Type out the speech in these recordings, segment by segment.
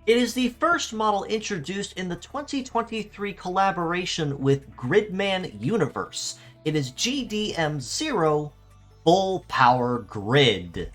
It is the first model introduced in the 2023 collaboration with Gridman Universe. It is GDM00 Full Power Grid,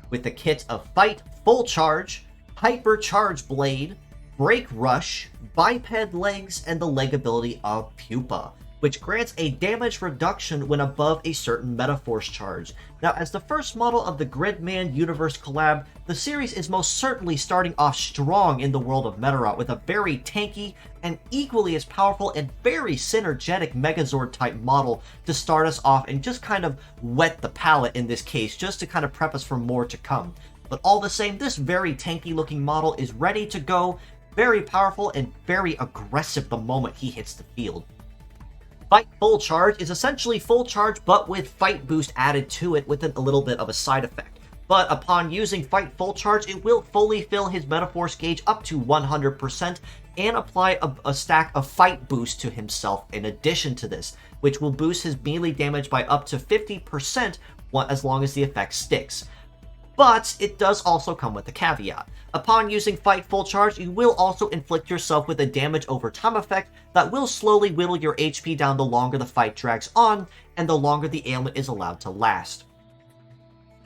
with the kit of Fight Full Charge, Hyper Charge Blade, Break Rush, Biped Legs, and the leg ability of Pupa, which grants a damage reduction when above a certain Metaforce charge. Now, as the first model of the Gridman Universe collab, the series is most certainly starting off strong in the world of Metarot with a very tanky and equally as powerful and very synergetic Megazord-type model to start us off and just kind of wet the palate in this case, just to kind of prep us for more to come. But all the same, this very tanky-looking model is ready to go, very powerful and very aggressive the moment he hits the field. Fight Full Charge is essentially full charge but with Fight Boost added to it with a little bit of a side effect. But upon using Fight Full Charge, it will fully fill his Metaforce gauge up to 100% and apply a stack of Fight Boost to himself in addition to this, which will boost his melee damage by up to 50% as long as the effect sticks. But it does also come with a caveat. Upon using Fight Full Charge, you will also inflict yourself with a damage over time effect that will slowly whittle your HP down the longer the fight drags on, and the longer the ailment is allowed to last.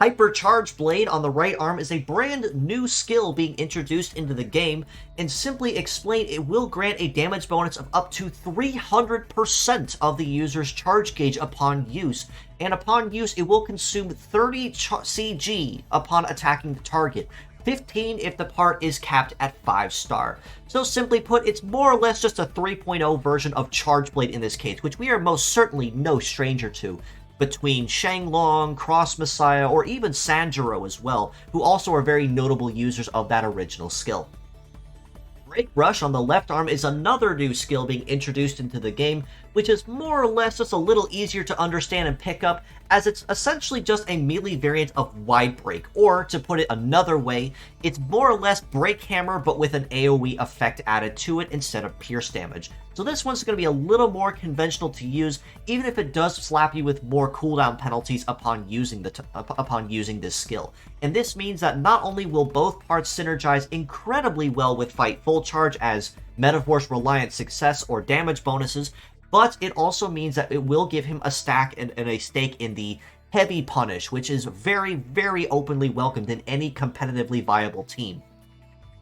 Hyper Charge Blade on the right arm is a brand new skill being introduced into the game, and simply explained, it will grant a damage bonus of up to 300% of the user's charge gauge upon use, and upon use it will consume 30 CG upon attacking the target, 15 if the part is capped at 5-star. So simply put, it's more or less just a 3.0 version of Charge Blade in this case, which we are most certainly no stranger to, between Shanglong, Cross Messiah, or even Sanjuro as well, who also are very notable users of that original skill. Break Rush on the left arm is another new skill being introduced into the game, which is more or less just a little easier to understand and pick up, as it's essentially just a melee variant of Wide Break, or to put it another way, it's more or less Break Hammer but with an AoE effect added to it instead of pierce damage. So this one's going to be a little more conventional to use, even if it does slap you with more cooldown penalties upon using this skill. And this means that not only will both parts synergize incredibly well with Fight Full Charge as Metaforce Reliant success or damage bonuses, but it also means that it will give him a stack and a stake in the Heavy Punish, which is very, very openly welcomed in any competitively viable team.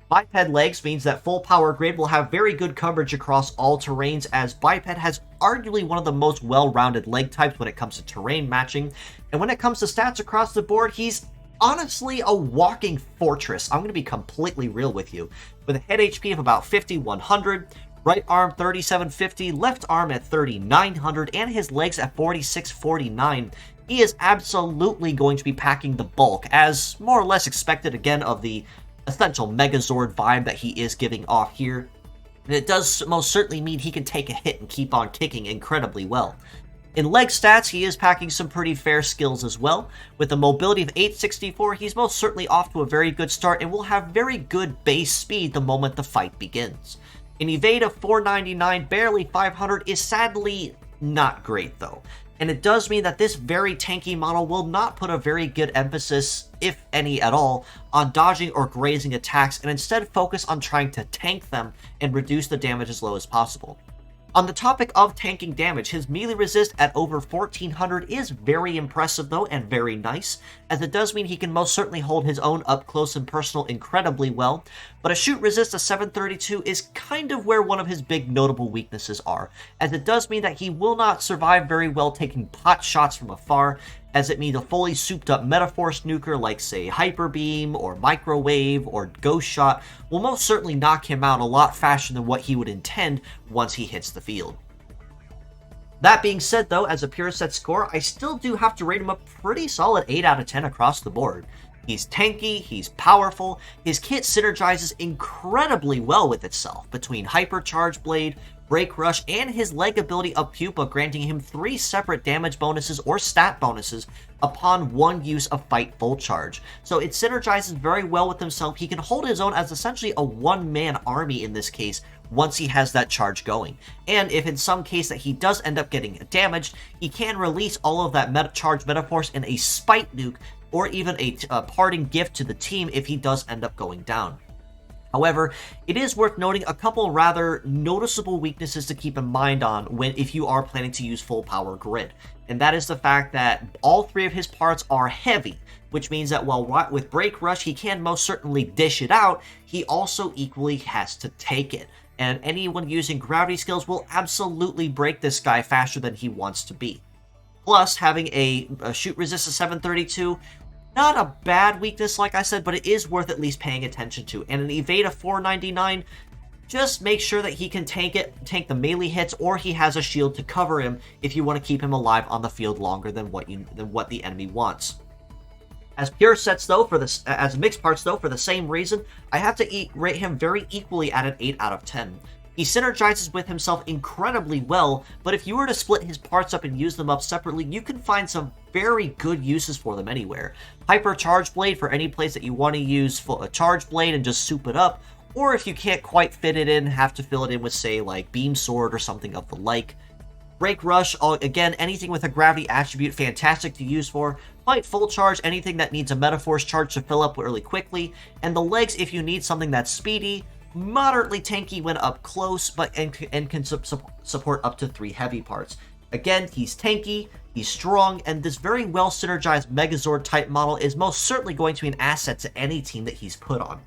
Biped Legs means that Full Power Grid will have very good coverage across all terrains, as Biped has arguably one of the most well-rounded leg types when it comes to terrain matching, and when it comes to stats across the board, he's honestly a walking fortress. I'm going to be completely real with you. With a head HP of about 5100, right arm 3750, left arm at 3900, and his legs at 4649, he is absolutely going to be packing the bulk, as more or less expected again of the essential Megazord vibe that he is giving off here. And it does most certainly mean he can take a hit and keep on kicking incredibly well. In leg stats, he is packing some pretty fair skills as well. With a mobility of 864, he's most certainly off to a very good start and will have very good base speed the moment the fight begins. An evade of 499, barely 500, is sadly not great though. And it does mean that this very tanky model will not put a very good emphasis, if any at all, on dodging or grazing attacks, and instead focus on trying to tank them and reduce the damage as low as possible. On the topic of tanking damage, his melee resist at over 1400 is very impressive though, and very nice, as it does mean he can most certainly hold his own up close and personal incredibly well, but a shoot resist of 732 is kind of where one of his big notable weaknesses are, as it does mean that he will not survive very well taking pot shots from afar, as it means a fully souped up Metaforce nuker like, say, Hyper Beam, or Microwave, or Ghost Shot will most certainly knock him out a lot faster than what he would intend once he hits the field. That being said though, as a pure set score, I still do have to rate him a pretty solid 8 out of 10 across the board. He's tanky, he's powerful, his kit synergizes incredibly well with itself, between Hyper Charge Blade, Break Rush, and his leg ability of Pupa, granting him 3 separate damage bonuses or stat bonuses upon one use of Fight Full Charge. So it synergizes very well with himself. He can hold his own as essentially a one-man army in this case once he has that charge going. And if in some case that he does end up getting damaged, he can release all of that charge Metaforce in a Spite Nuke, or even a parting gift to the team if he does end up going down. However, it is worth noting a couple rather noticeable weaknesses to keep in mind on if you are planning to use full power grid. And that is the fact that all three of his parts are heavy, which means that while with Break Rush he can most certainly dish it out, he also equally has to take it. And anyone using gravity skills will absolutely break this guy faster than he wants to be. Plus, having a shoot resist of 732, not a bad weakness, like I said, but it is worth at least paying attention to. And an evade of 499, just make sure that he can tank the melee hits, or he has a shield to cover him if you want to keep him alive on the field longer than what the enemy wants. As pure sets though, as mixed parts though, for the same reason, I have to rate him very equally at an 8 out of 10. He synergizes with himself incredibly well, but if you were to split his parts up and use them up separately, you can find some very good uses for them anywhere. Hyper Charge Blade for any place that you want to use a Charge Blade and just soup it up, or if you can't quite fit it in, have to fill it in with, say, like Beam Sword or something of the like. Break Rush, again, anything with a gravity attribute, fantastic to use for. Fight Full Charge, anything that needs a Metaforce charge to fill up really quickly. And the legs, if you need something that's speedy, moderately tanky when up close, but and can support up to 3 heavy parts. Again, he's tanky, he's strong, and this very well synergized Megazord type model is most certainly going to be an asset to any team that he's put on.